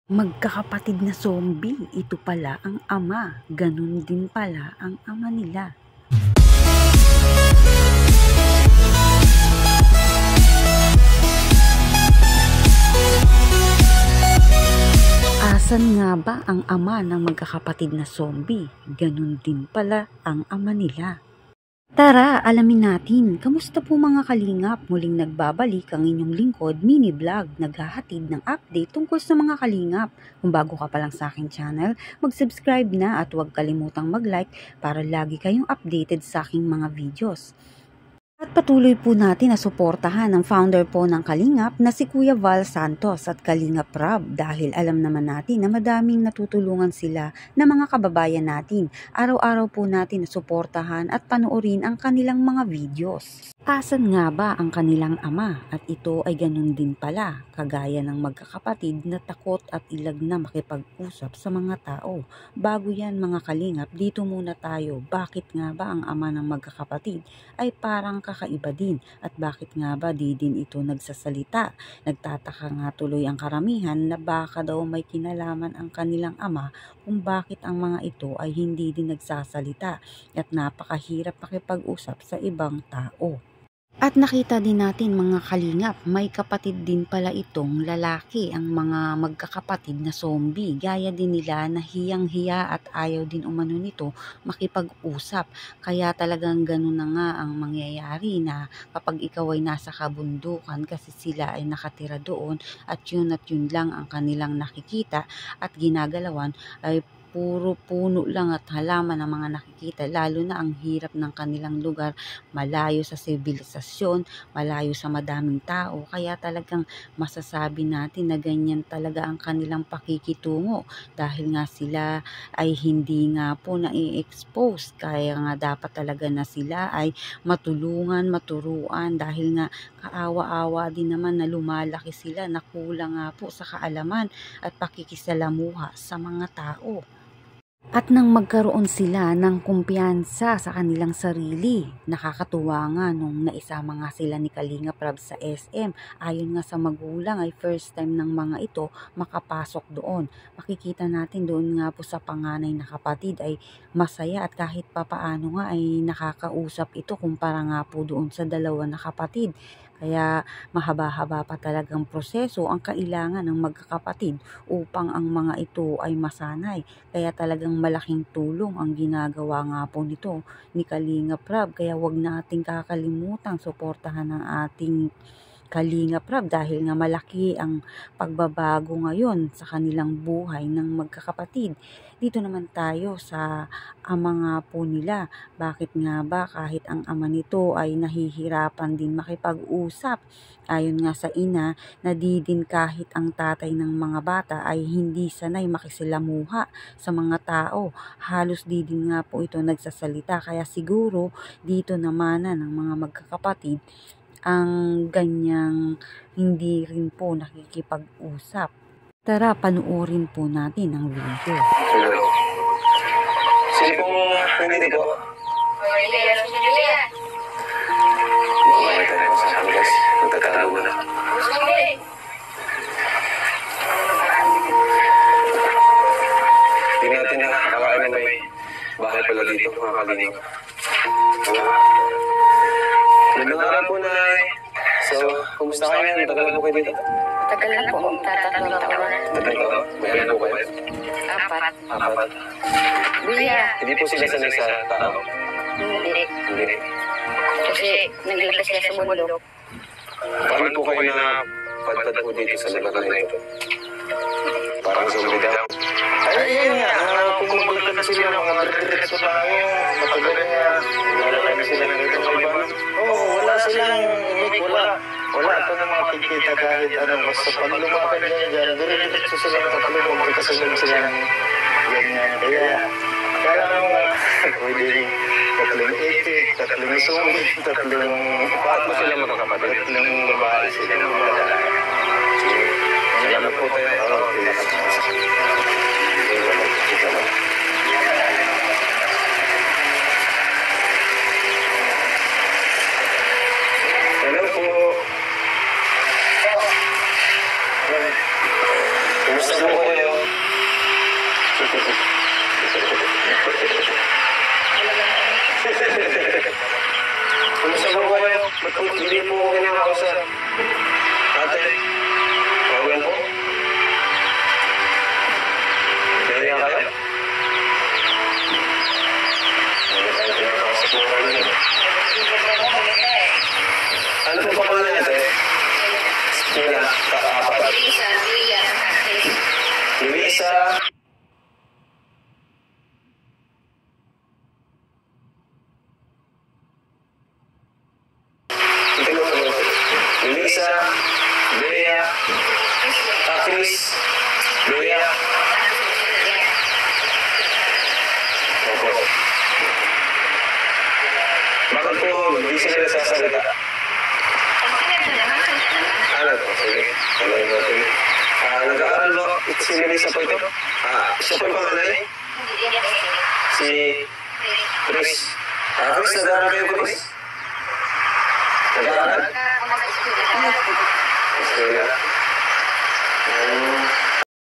Magkakapatid na zombie, ito pala ang ama, ganun din pala ang ama nila. Asan nga ba ang ama ng magkakapatid na zombie? Ganun din pala ang ama nila. Tara, alamin natin. Kamusta po mga kalingap? Muling nagbabalik ang inyong lingkod, mini vlog, naghahatid ng update tungkol sa mga kalingap. Kung bago ka pa lang sa aking channel, mag-subscribe na at huwag kalimutang mag-like para lagi kayong updated sa aking mga videos. At patuloy po natin na suportahan ang founder po ng Kalingap na si Kuya Val Santos at Kalingap Rob dahil alam naman natin na madaming natutulungan sila na mga kababayan natin. Araw-araw po natin na suportahan at panoorin ang kanilang mga videos. Asan nga ba ang kanilang ama? At ito ay ganun din pala, kagaya ng magkakapatid na takot at ilag na makipag-usap sa mga tao. Bago yan mga kalingap, dito muna tayo. Bakit nga ba ang ama ng magkakapatid ay parang kakaiba din? At bakit nga ba di din ito nagsasalita? Nagtataka nga tuloy ang karamihan na baka daw may kinalaman ang kanilang ama kung bakit ang mga ito ay hindi din nagsasalita at napakahirap makipag-usap sa ibang tao. At nakita din natin mga kalingap, may kapatid din pala itong lalaki, ang mga magkakapatid na zombie. Gaya din nila na hiyang-hiya at ayaw din umano nito makipag-usap. Kaya talagang ganun na nga ang mangyayari na kapag ikaw ay nasa kabundukan kasi sila ay nakatira doon at yun lang ang kanilang nakikita at ginagalawan ay puro puno lang at halaman ang mga nakikita, lalo na ang hirap ng kanilang lugar, malayo sa sibilisasyon, malayo sa madaming tao, kaya talagang masasabi natin na ganyan talaga ang kanilang pakikitungo dahil nga sila ay hindi nga po na-i-expose, kaya nga dapat talaga na sila ay matulungan, maturuan dahil nga kaawa-awa din naman na lumalaki sila na kulang nga po sa kaalaman at pakikisalamuha sa mga tao. At nang magkaroon sila ng kumpiyansa sa kanilang sarili, nakakatuwa nga nung naisama nga sila ni Kalingap Rob sa SM. Ayon nga sa magulang ay first time ng mga ito makapasok doon. Makikita natin doon nga po sa panganay na kapatid ay masaya at kahit papaano nga ay nakakausap ito kumpara nga po doon sa dalawa na kapatid. Kaya mahaba-haba pa talagang proseso ang kailangan ng magkakapatid upang ang mga ito ay masanay. Kaya talagang malaking tulong ang ginagawa nga po nito ni Kalingap Rob. Kaya wag nating kakalimutang suportahan ang ating Kalingap Rob dahil nga malaki ang pagbabago ngayon sa kanilang buhay ng magkakapatid. Dito naman tayo sa ama nga po nila. Bakit nga ba kahit ang ama nito ay nahihirapan din makipag-usap? Ayon nga sa ina na di din kahit ang tatay ng mga bata ay hindi sanay makisilamuha sa mga tao. Halos di din nga po ito nagsasalita, kaya siguro dito namanan ng mga magkakapatid ang ganyang hindi rin po nakikipag-usap. Tara, panuorin po natin ang video. Hello. Sino pong nandito po? Bumalik tayo sa akin guys. Magtatago muna. Hindi natin nakakakain na may bahay pala dito mga kalining. Magandang araw po, Nay. So, kumusta kayo ngayon? Matagal na po kayo dito? Tagal na po, tatlong taon. Tagal na po? May anak po kayo? Apat. Apat. Kuya, Hindi po sila sanay sa tao? hindi. Hindi. Kasi naglalas siya sa bundok. Paano po kayo na padpad po dito sa lugar na ito? Parang zombie daw. Ay, yun nga. Kung magulat na sila, mga diretso tayo. Matagal na. Wala na sila ng ito. Oo, wala silang imik, wala. Wala ito ng mga pagkita kahit ano. Basta pag lumakan nyo dyan, diretso sila ng tatlo, magkakasunod sila ng ganyan. Kaya lang pwede rin tatlong itik, tatlong sungit, tatlong Paano sila magkakapatid? tatlong babae sila ng mga lalaki. Salamat po tayo. Hello po. Kumusta po kayo? Kumusta po kayo? Ba't po hindi po ako kinakausap? Ate, okay lang po? Kaya kayo? Wala tayo kinakausap mo kami. Ano po pa pala ate? Sina, kaapat. Luisa, Luia, Catherine. Luisa. Luisa, Bea, Chris, Bea. Opo. Bakit po hindi sila nagsasalita? Ano po? Sige. Ano yung natin? Nag-aaral ba si Melissa po ito? Siya po yung panganay? Si Chris. Chris, nag-aaral kayo, Chris? Nag-aaral? Eskwela.